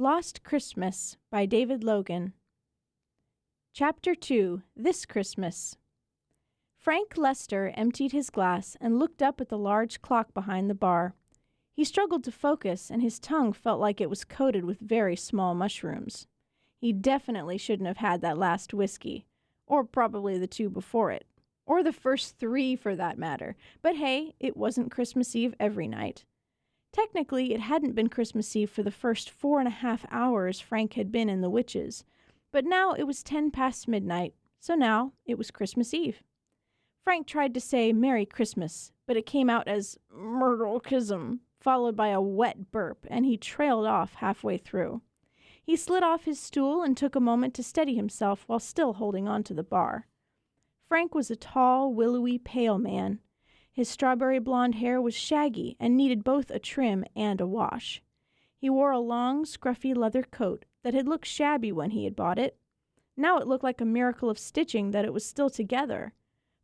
Lost Christmas by David Logan. Chapter 2, This Christmas. Frank Lester emptied his glass and looked up at the large clock behind the bar. He struggled to focus, and his tongue felt like it was coated with very small mushrooms. He definitely shouldn't have had that last whiskey, or probably the two before it, or the first 3 for that matter. But hey, it wasn't Christmas Eve every night. Technically, it hadn't been Christmas Eve for the first 4.5 hours Frank had been in the Witches, but now it was 10 past midnight, so now it was Christmas Eve. Frank tried to say Merry Christmas, but it came out as Myrtle-kism, followed by a wet burp, and he trailed off halfway through. He slid off his stool and took a moment to steady himself while still holding on to the bar. Frank was a tall, willowy, pale man. His strawberry blonde hair was shaggy and needed both a trim and a wash. He wore a long, scruffy leather coat that had looked shabby when he had bought it. Now it looked like a miracle of stitching that it was still together.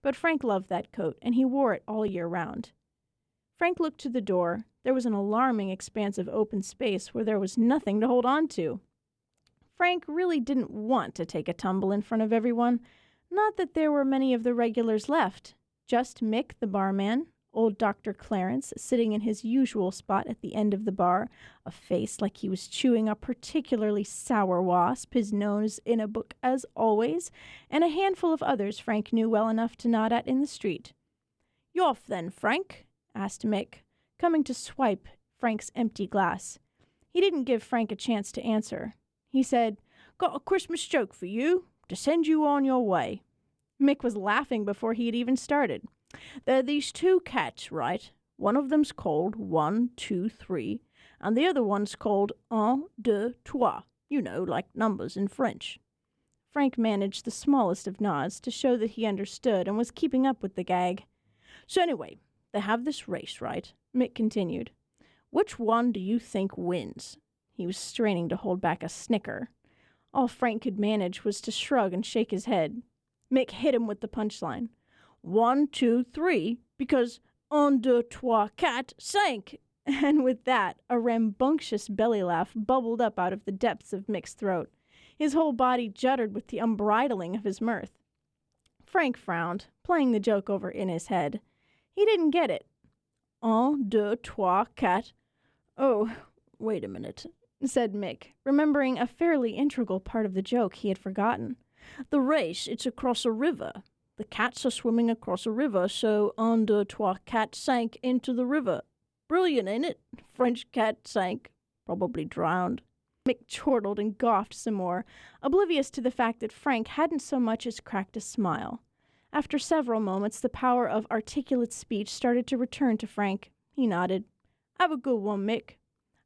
But Frank loved that coat, and he wore it all year round. Frank looked to the door. There was an alarming expanse of open space where there was nothing to hold on to. Frank really didn't want to take a tumble in front of everyone. Not that there were many of the regulars left. Just Mick, the barman, old Dr. Clarence, sitting in his usual spot at the end of the bar, a face like he was chewing a particularly sour wasp, his nose in a book as always, and a handful of others Frank knew well enough to nod at in the street. "You off then, Frank?" asked Mick, coming to swipe Frank's empty glass. He didn't give Frank a chance to answer. He said, "Got a Christmas joke for you, to send you on your way." Mick was laughing before he had even started. "There are these 2 cats, right? One of them's called 1, 2, 3, and the other one's called 1, 2, 3. You know, like numbers in French." Frank managed the smallest of nods to show that he understood and was keeping up with the gag. "So anyway, they have this race, right?" Mick continued. "Which one do you think wins?" He was straining to hold back a snicker. All Frank could manage was to shrug and shake his head. Mick hit him with the punchline. 1, 2, 3, because 1, 2, 3, 4, 5. And with that, a rambunctious belly laugh bubbled up out of the depths of Mick's throat. His whole body juddered with the unbridling of his mirth. Frank frowned, playing the joke over in his head. He didn't get it. 1, 2, 3, 4. "Oh, wait a minute," said Mick, remembering a fairly integral part of the joke he had forgotten. "The race, it's across a river. The cats are swimming across a river, so 1, 2, 3, 4 sank into the river. Brilliant, ain't it? French cat sank. Probably drowned." Mick chortled and gawked some more, oblivious to the fact that Frank hadn't so much as cracked a smile. After several moments, the power of articulate speech started to return to Frank. He nodded. "Have a good one, Mick."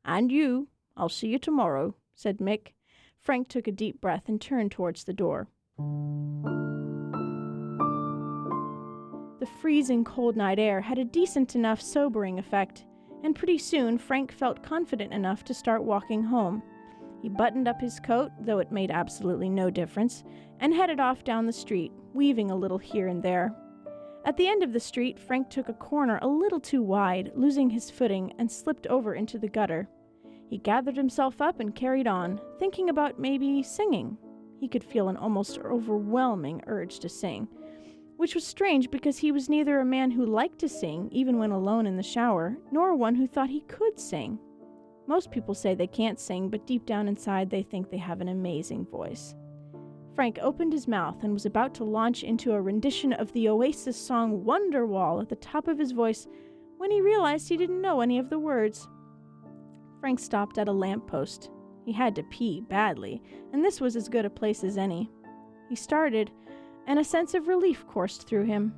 "And you. I'll see you tomorrow," said Mick. Frank took a deep breath and turned towards the door. The freezing cold night air had a decent enough sobering effect, and pretty soon Frank felt confident enough to start walking home. He buttoned up his coat, though it made absolutely no difference, and headed off down the street, weaving a little here and there. At the end of the street, Frank took a corner a little too wide, losing his footing, and slipped over into the gutter. He gathered himself up and carried on, thinking about maybe singing. He could feel an almost overwhelming urge to sing, which was strange because he was neither a man who liked to sing, even when alone in the shower, nor one who thought he could sing. Most people say they can't sing, but deep down inside they think they have an amazing voice. Frank opened his mouth and was about to launch into a rendition of the Oasis song Wonderwall at the top of his voice when he realized he didn't know any of the words. Frank stopped at a lamppost. He had to pee badly, and this was as good a place as any. He started, and a sense of relief coursed through him.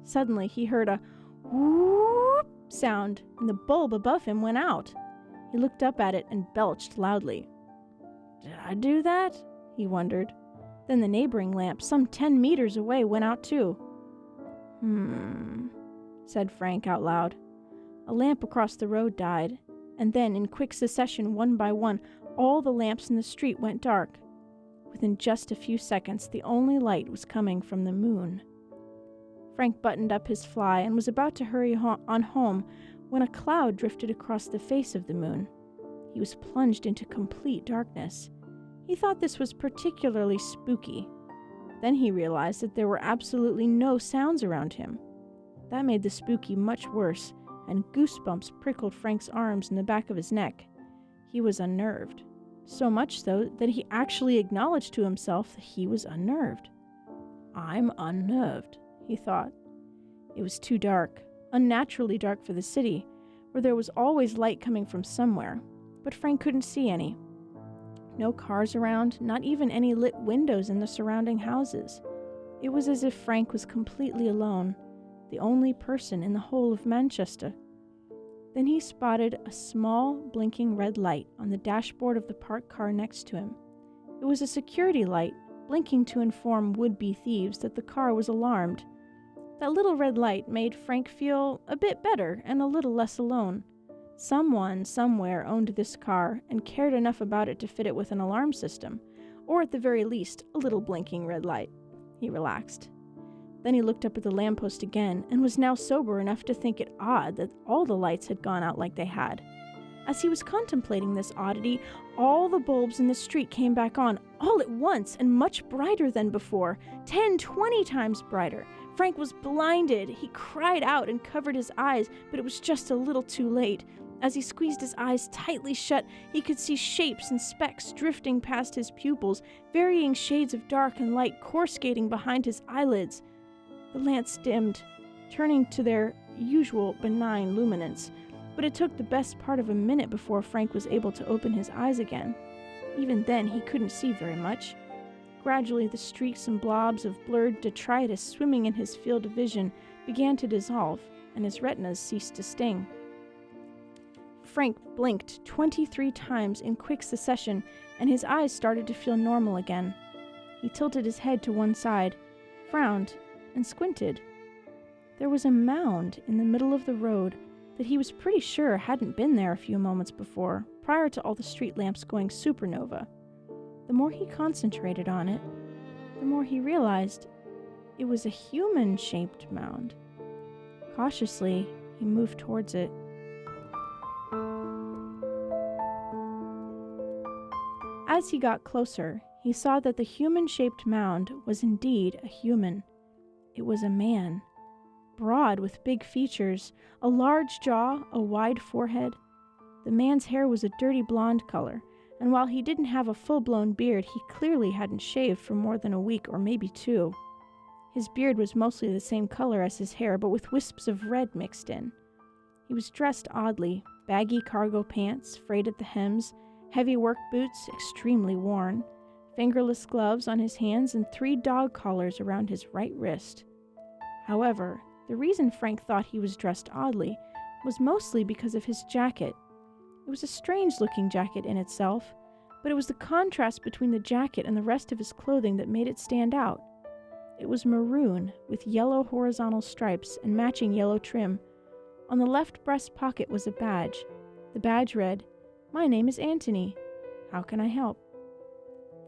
Suddenly he heard a whoop sound, and the bulb above him went out. He looked up at it and belched loudly. "Did I do that?" he wondered. Then the neighboring lamp, some 10 meters away, went out too. Said Frank out loud. A lamp across the road died, and then, in quick succession, one by one, all the lamps in the street went dark. Within just a few seconds, the only light was coming from the moon. Frank buttoned up his fly and was about to hurry on home when a cloud drifted across the face of the moon. He was plunged into complete darkness. He thought this was particularly spooky. Then he realized that there were absolutely no sounds around him. That made the spooky much worse, and goosebumps prickled Frank's arms and the back of his neck. He was unnerved. So much so that he actually acknowledged to himself that he was unnerved. "I'm unnerved," he thought. It was too dark, unnaturally dark for the city, where there was always light coming from somewhere, but Frank couldn't see any. No cars around, not even any lit windows in the surrounding houses. It was as if Frank was completely alone, the only person in the whole of Manchester. Then he spotted a small, blinking red light on the dashboard of the parked car next to him. It was a security light, blinking to inform would-be thieves that the car was alarmed. That little red light made Frank feel a bit better and a little less alone. Someone, somewhere, owned this car and cared enough about it to fit it with an alarm system, or at the very least, a little blinking red light. He relaxed. Then he looked up at the lamppost again and was now sober enough to think it odd that all the lights had gone out like they had. As he was contemplating this oddity, all the bulbs in the street came back on, all at once and much brighter than before, 10, 20 times brighter. Frank was blinded. He cried out and covered his eyes, but it was just a little too late. As he squeezed his eyes tightly shut, he could see shapes and specks drifting past his pupils, varying shades of dark and light coruscating behind his eyelids. The lamps dimmed, turning to their usual benign luminance, but it took the best part of a minute before Frank was able to open his eyes again. Even then, he couldn't see very much. Gradually, the streaks and blobs of blurred detritus swimming in his field of vision began to dissolve, and his retinas ceased to sting. Frank blinked 23 times in quick succession, and his eyes started to feel normal again. He tilted his head to one side, frowned, and squinted. There was a mound in the middle of the road that he was pretty sure hadn't been there a few moments before, prior to all the street lamps going supernova. The more he concentrated on it, the more he realized it was a human-shaped mound. Cautiously, he moved towards it. As he got closer, he saw that the human-shaped mound was indeed a human. It was a man, broad with big features, a large jaw, a wide forehead. The man's hair was a dirty blonde color, and while he didn't have a full-blown beard, he clearly hadn't shaved for more than a week or maybe 2. His beard was mostly the same color as his hair, but with wisps of red mixed in. He was dressed oddly, baggy cargo pants, frayed at the hems, heavy work boots, extremely worn, fingerless gloves on his hands, and 3 dog collars around his right wrist. However, the reason Frank thought he was dressed oddly was mostly because of his jacket. It was a strange-looking jacket in itself, but it was the contrast between the jacket and the rest of his clothing that made it stand out. It was maroon, with yellow horizontal stripes and matching yellow trim. On the left breast pocket was a badge. The badge read, "My name is Anthony. How can I help?"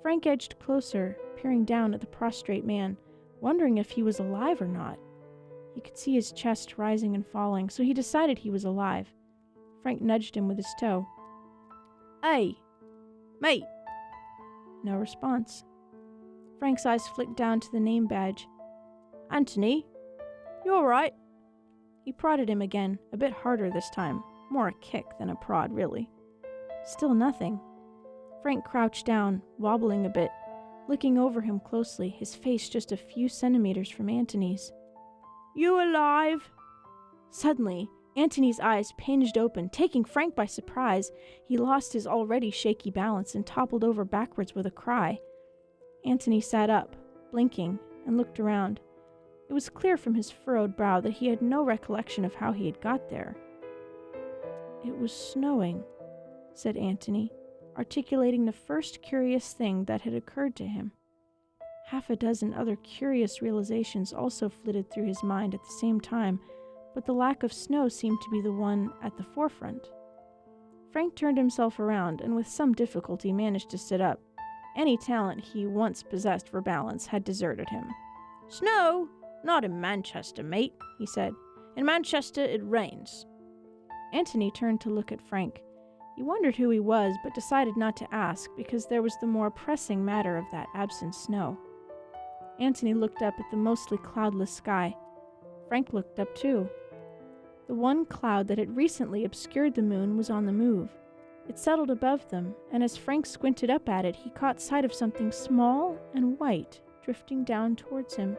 Frank edged closer, peering down at the prostrate man, wondering if he was alive or not. He could see his chest rising and falling, so he decided he was alive. Frank nudged him with his toe. "Hey, mate!" No response. Frank's eyes flicked down to the name badge. "Anthony, you all right?" He prodded him again, a bit harder this time. More a kick than a prod, really. Still nothing. Frank crouched down, wobbling a bit, looking over him closely, his face just a few centimeters from Anthony's. "You alive?" Suddenly, Anthony's eyes pinged open, taking Frank by surprise. He lost his already shaky balance and toppled over backwards with a cry. Anthony sat up, blinking, and looked around. It was clear from his furrowed brow that he had no recollection of how he had got there. "It was snowing," said Anthony, articulating the first curious thing that had occurred to him. 6 other curious realizations also flitted through his mind at the same time, but the lack of snow seemed to be the one at the forefront. Frank turned himself around and with some difficulty managed to sit up. Any talent he once possessed for balance had deserted him. "Snow? Not in Manchester, mate," he said. "In Manchester it rains." Anthony turned to look at Frank. He He wondered who he was, but decided not to ask because there was the more pressing matter of that absent snow. Antony looked up at the mostly cloudless sky. Frank looked up too. The one cloud that had recently obscured the moon was on the move. It settled above them, and as Frank squinted up at it, he caught sight of something small and white drifting down towards him.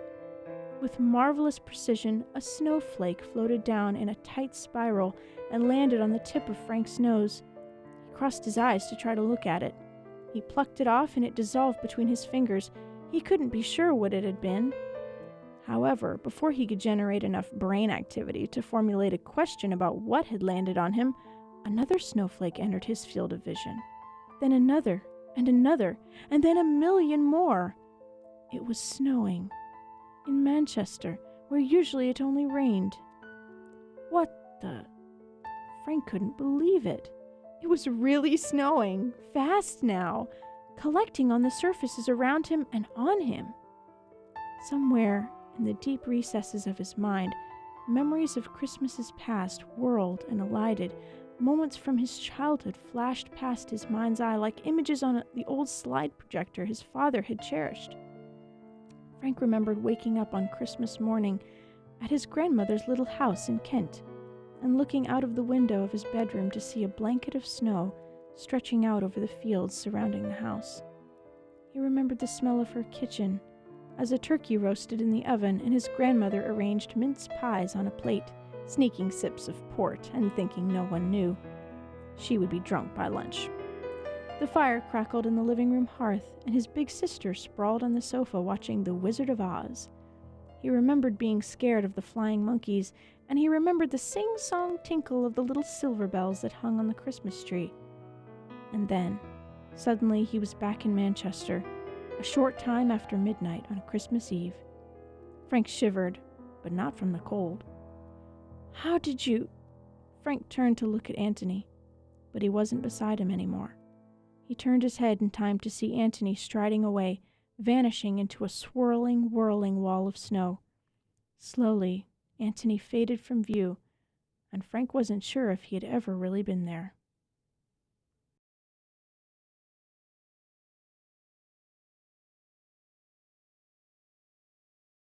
With marvelous precision, a snowflake floated down in a tight spiral and landed on the tip of Frank's nose. He crossed his eyes to try to look at it. He plucked it off and it dissolved between his fingers. He couldn't be sure what it had been. However, before he could generate enough brain activity to formulate a question about what had landed on him, another snowflake entered his field of vision. Then another, and another, and then 1,000,000 more. It was snowing. In Manchester, where usually it only rained. What the... Frank couldn't believe it. It was really snowing, fast now, collecting on the surfaces around him and on him. Somewhere in the deep recesses of his mind, memories of Christmases past whirled and alighted. Moments from his childhood flashed past his mind's eye like images on the old slide projector his father had cherished. Frank remembered waking up on Christmas morning at his grandmother's little house in Kent and looking out of the window of his bedroom to see a blanket of snow stretching out over the fields surrounding the house. He remembered the smell of her kitchen as a turkey roasted in the oven and his grandmother arranged mince pies on a plate, sneaking sips of port and thinking no one knew. She would be drunk by lunch. The fire crackled in the living room hearth, and his big sister sprawled on the sofa watching The Wizard of Oz. He remembered being scared of the flying monkeys, and he remembered the sing-song tinkle of the little silver bells that hung on the Christmas tree. And then, suddenly he was back in Manchester, a short time after midnight on Christmas Eve. Frank shivered, but not from the cold. "How did you—" Frank turned to look at Antony, but he wasn't beside him anymore. He turned his head in time to see Antony striding away, vanishing into a swirling, whirling wall of snow. Slowly, Antony faded from view, and Frank wasn't sure if he had ever really been there.